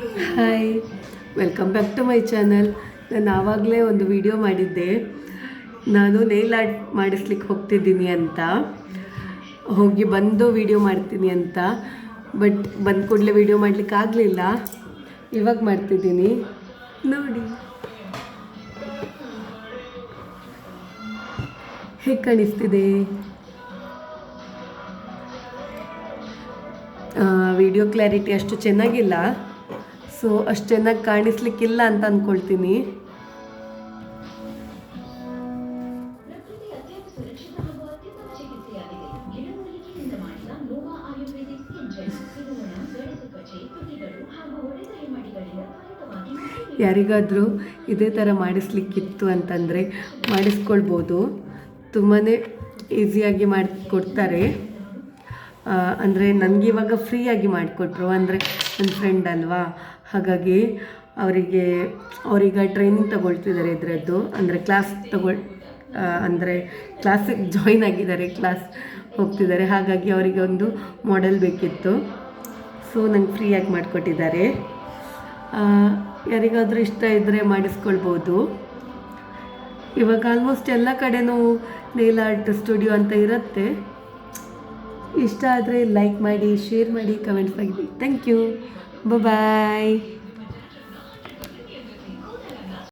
Hi, welcome back to my channel. ನಾನು ಆವಾಗಲೇ ಒಂದು ವಿಡಿಯೋ ಮಾಡಿದ್ದೆ, ನಾನು ನೇಲ್ ಆರ್ಟ್ ಮಾಡಿಸ್ಲಿಕ್ಕೆ ಹೋಗ್ತಿದ್ದೀನಿ ಅಂತ, ಹೋಗಿ ಬಂದು ವಿಡಿಯೋ ಮಾಡ್ತೀನಿ ಅಂತ. ಬಟ್ ಬಂದ ಕೂಡಲೇ ವಿಡಿಯೋ ಮಾಡಲಿಕ್ಕೆ ಆಗಲಿಲ್ಲ. ಇವಾಗ ಮಾಡ್ತಿದ್ದೀನಿ ನೋಡಿ, ಹೇಗೆ ಕಾಣಿಸ್ತಿದೆ. ವಿಡಿಯೋ ಕ್ಲಾರಿಟಿ ಅಷ್ಟು ಚೆನ್ನಾಗಿಲ್ಲ, ಸೊ ಅಷ್ಟು ಚೆನ್ನಾಗಿ ಕಾಣಿಸ್ಲಿಕ್ಕಿಲ್ಲ ಅಂತ ಅಂದ್ಕೊಳ್ತೀನಿ. ಯಾರಿಗಾದರೂ ಇದೇ ಥರ ಮಾಡಿಸ್ಲಿಕ್ಕಿತ್ತು ಅಂತಂದರೆ ಮಾಡಿಸ್ಕೊಳ್ಬೋದು. ತುಂಬಾ ಈಸಿಯಾಗಿ ಮಾಡಿಕೊಡ್ತಾರೆ. ಅಂದರೆ ನನಗಿವಾಗ ಫ್ರೀಯಾಗಿ ಮಾಡಿಕೊಟ್ರು, ಅಂದರೆ ನನ್ನ ಫ್ರೆಂಡ್ ಅಲ್ವಾ, ಹಾಗಾಗಿ ಅವರೀಗ ಟ್ರೈನಿಂಗ್ ತಗೊಳ್ತಿದ್ದಾರೆ ಇದರದ್ದು. ಅಂದರೆ ಅಂದರೆ ಕ್ಲಾಸಿಗೆ ಜಾಯಿನ್ ಆಗಿದ್ದಾರೆ, ಕ್ಲಾಸ್ ಹೋಗ್ತಿದ್ದಾರೆ. ಹಾಗಾಗಿ ಅವರಿಗೆ ಒಂದು ಮಾಡೆಲ್ ಬೇಕಿತ್ತು, ಸೊ ನಂಗೆ ಫ್ರೀಯಾಗಿ ಮಾಡಿಕೊಟ್ಟಿದ್ದಾರೆ. ಯಾರಿಗಾದರೂ ಇಷ್ಟ ಇದ್ದರೆ ಮಾಡಿಸ್ಕೊಳ್ಬೋದು. ಇವಾಗ ಆಲ್ಮೋಸ್ಟ್ ಎಲ್ಲ ಕಡೆನೂ ನೇಲ್ ಆರ್ಟ್ ಸ್ಟುಡಿಯೋ ಅಂತ ಇರುತ್ತೆ. ಇಷ್ಟ ಆದರೆ ಲೈಕ್ ಮಾಡಿ, ಶೇರ್ ಮಾಡಿ, ಕಮೆಂಟ್ಸ್ ಮಾಡಿ. Thank you, bye.